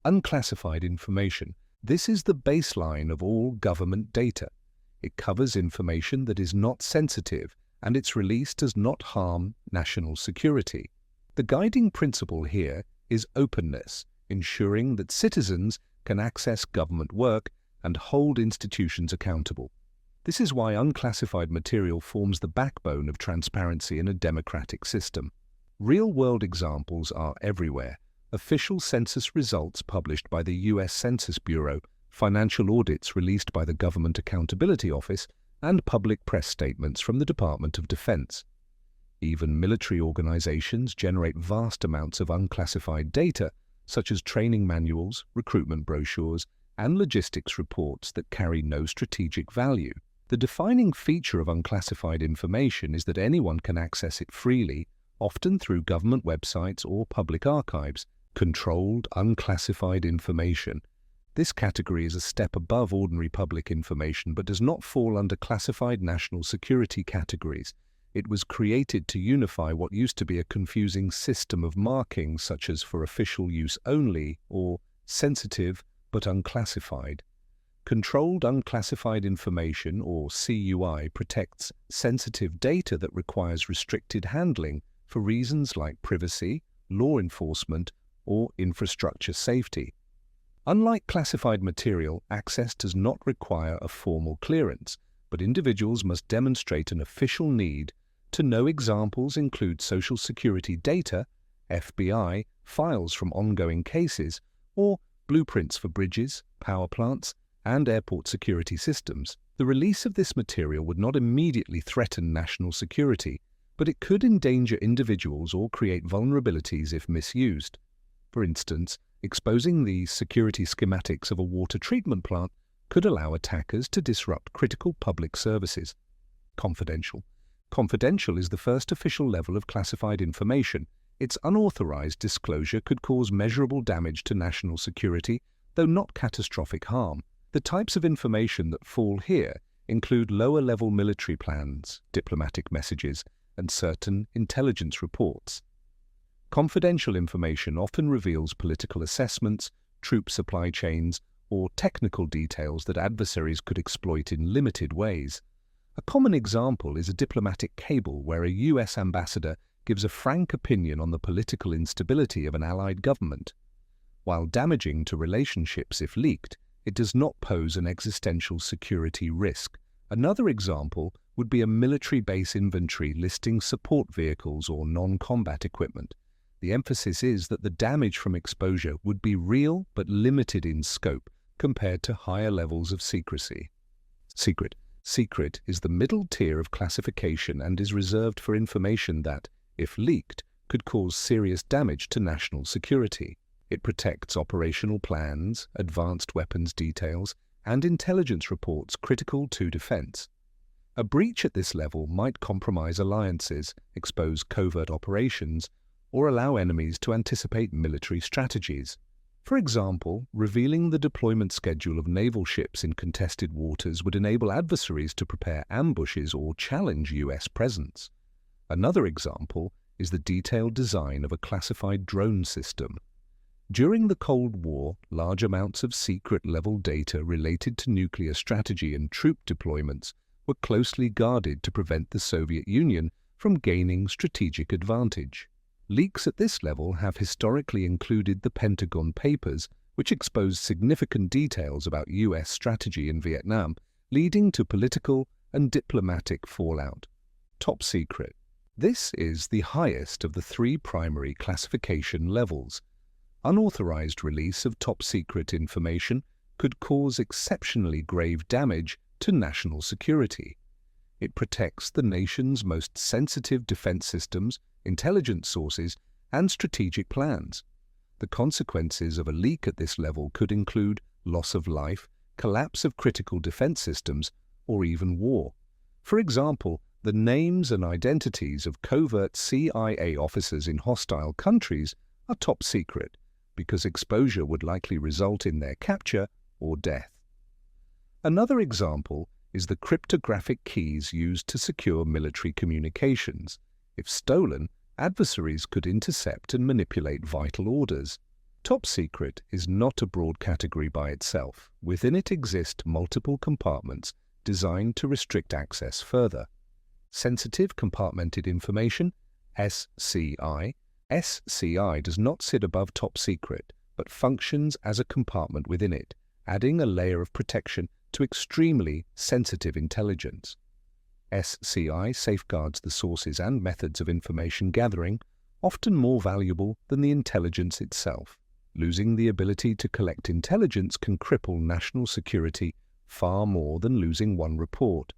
Unclassified information. This is the baseline of all government data. It covers information that is not sensitive, and its release does not harm national security. The guiding principle here is openness, ensuring that citizens can access government work and hold institutions accountable. This is why unclassified material forms the backbone of transparency in a democratic system. Real-world examples are everywhere. Official census results published by the U.S. Census Bureau, financial audits released by the Government Accountability Office, and public press statements from the Department of Defense. Even military organizations generate vast amounts of unclassified data, such as training manuals, recruitment brochures, and logistics reports that carry no strategic value. The defining feature of unclassified information is that anyone can access it freely, often through government websites or public archives. Controlled, unclassified information. This category is a step above ordinary public information but does not fall under classified national security categories. It was created to unify what used to be a confusing system of markings such as for official use only or sensitive but unclassified. Controlled Unclassified Information, or CUI, protects sensitive data that requires restricted handling for reasons like privacy, law enforcement, or infrastructure safety. Unlike classified material, access does not require a formal clearance, but individuals must demonstrate an official need to know. Examples include Social Security data, FBI, files from ongoing cases, or blueprints for bridges, power plants, and airport security systems. The release of this material would not immediately threaten national security, but it could endanger individuals or create vulnerabilities if misused. For instance, exposing the security schematics of a water treatment plant could allow attackers to disrupt critical public services. Confidential. Confidential is the first official level of classified information. Its unauthorized disclosure could cause measurable damage to national security, though not catastrophic harm. The types of information that fall here include lower-level military plans, diplomatic messages, and certain intelligence reports. Confidential information often reveals political assessments, troop supply chains, or technical details that adversaries could exploit in limited ways. A common example is a diplomatic cable where a U.S. ambassador gives a frank opinion on the political instability of an allied government. While damaging to relationships if leaked, it does not pose an existential security risk. Another example would be a military base inventory listing support vehicles or non-combat equipment. The emphasis is that the damage from exposure would be real but limited in scope compared to higher levels of secrecy. Secret. Secret is the middle tier of classification and is reserved for information that, if leaked, could cause serious damage to national security. It protects operational plans, advanced weapons details, and intelligence reports critical to defense. A breach at this level might compromise alliances, expose covert operations, or allow enemies to anticipate military strategies. For example, revealing the deployment schedule of naval ships in contested waters would enable adversaries to prepare ambushes or challenge U.S. presence. Another example is the detailed design of a classified drone system. During the Cold War, large amounts of secret-level data related to nuclear strategy and troop deployments were closely guarded to prevent the Soviet Union from gaining strategic advantage. Leaks at this level have historically included the Pentagon Papers, which exposed significant details about U.S. strategy in Vietnam, leading to political and diplomatic fallout. Top secret. This is the highest of the three primary classification levels. Unauthorized release of top-secret information could cause exceptionally grave damage to national security. It protects the nation's most sensitive defense systems, intelligence sources, and strategic plans. The consequences of a leak at this level could include loss of life, collapse of critical defense systems, or even war. For example, the names and identities of covert CIA officers in hostile countries are top secret, because exposure would likely result in their capture or death. Another example is the cryptographic keys used to secure military communications. If stolen, adversaries could intercept and manipulate vital orders. Top secret is not a broad category by itself. Within it exist multiple compartments designed to restrict access further. Sensitive Compartmented Information, SCI. SCI does not sit above top secret, but functions as a compartment within it, adding a layer of protection to extremely sensitive intelligence. SCI safeguards the sources and methods of information gathering, often more valuable than the intelligence itself. Losing the ability to collect intelligence can cripple national security far more than losing one report.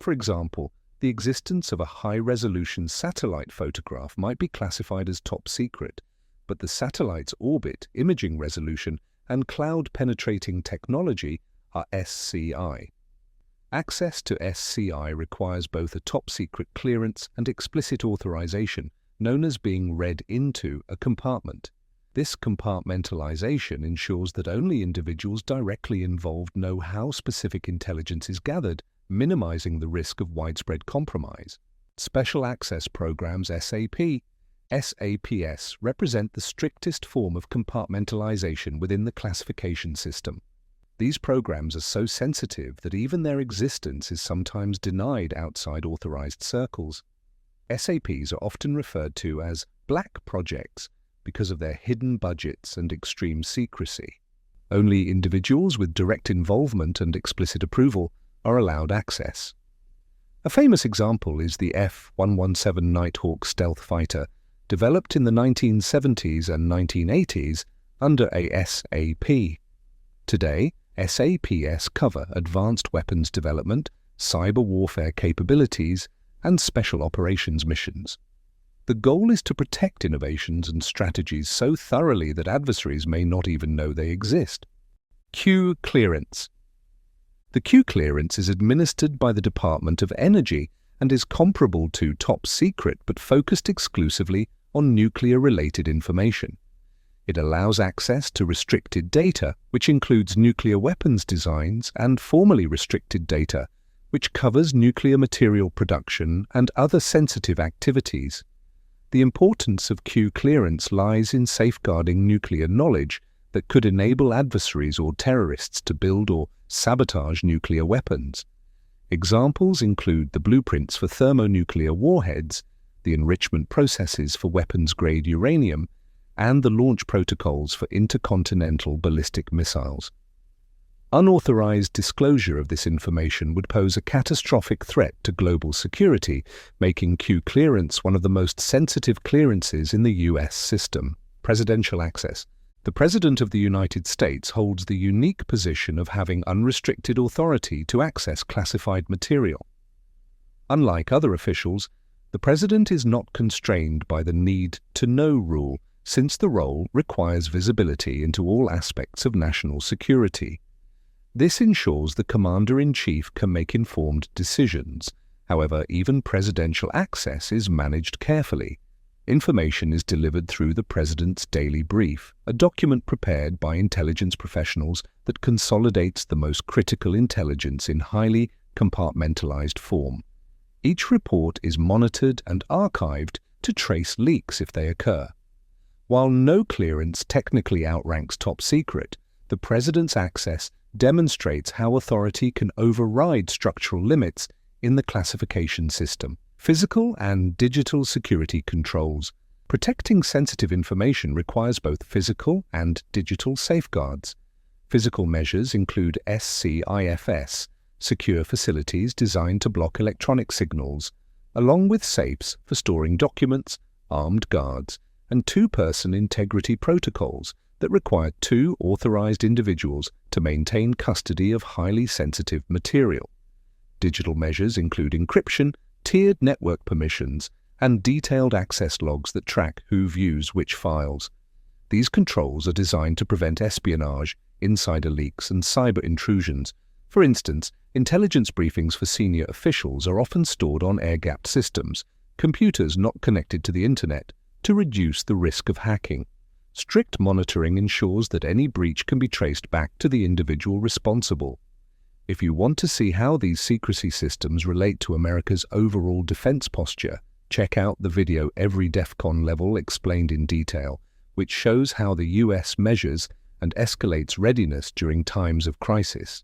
For example, the existence of a high-resolution satellite photograph might be classified as top secret, but the satellite's orbit, imaging resolution, and cloud-penetrating technology are SCI. Access to SCI requires both a top-secret clearance and explicit authorization, known as being read into a compartment. This compartmentalization ensures that only individuals directly involved know how specific intelligence is gathered, minimizing the risk of widespread compromise. Special Access Programs SAPS represent the strictest form of compartmentalization within the classification system. These programs are so sensitive that even their existence is sometimes denied outside authorized circles. SAPs are often referred to as black projects because of their hidden budgets and extreme secrecy. Only individuals with direct involvement and explicit approval are allowed access. A famous example is the F-117 Nighthawk stealth fighter, developed in the 1970s and 1980s under a SAP. Today, SAPs cover advanced weapons development, cyber warfare capabilities, and special operations missions. The goal is to protect innovations and strategies so thoroughly that adversaries may not even know they exist. Q clearance. The Q clearance is administered by the Department of Energy and is comparable to top secret but focused exclusively on nuclear-related information. It allows access to restricted data, which includes nuclear weapons designs, and formally restricted data, which covers nuclear material production and other sensitive activities. The importance of Q clearance lies in safeguarding nuclear knowledge that could enable adversaries or terrorists to build or sabotage nuclear weapons. Examples include the blueprints for thermonuclear warheads, the enrichment processes for weapons-grade uranium, and the launch protocols for intercontinental ballistic missiles. Unauthorized disclosure of this information would pose a catastrophic threat to global security, making Q clearance one of the most sensitive clearances in the U.S. system. Presidential access. The President of the United States holds the unique position of having unrestricted authority to access classified material. Unlike other officials, the President is not constrained by the need to know rule, since the role requires visibility into all aspects of national security. This ensures the Commander-in-Chief can make informed decisions. However, even presidential access is managed carefully. Information is delivered through the President's Daily Brief, a document prepared by intelligence professionals that consolidates the most critical intelligence in highly compartmentalized form. Each report is monitored and archived to trace leaks if they occur. While no clearance technically outranks top secret, the President's access demonstrates how authority can override structural limits in the classification system. Physical and digital security controls. Protecting sensitive information requires both physical and digital safeguards. Physical measures include SCIFS, secure facilities designed to block electronic signals, along with safes for storing documents, armed guards, and two-person integrity protocols that require two authorized individuals to maintain custody of highly sensitive material. Digital measures include encryption, tiered network permissions, and detailed access logs that track who views which files. These controls are designed to prevent espionage, insider leaks, and cyber intrusions. For instance, intelligence briefings for senior officials are often stored on air-gapped systems, computers not connected to the internet, to reduce the risk of hacking. Strict monitoring ensures that any breach can be traced back to the individual responsible. If you want to see how these secrecy systems relate to America's overall defense posture, check out the video Every DEFCON Level Explained in Detail, which shows how the US measures and escalates readiness during times of crisis.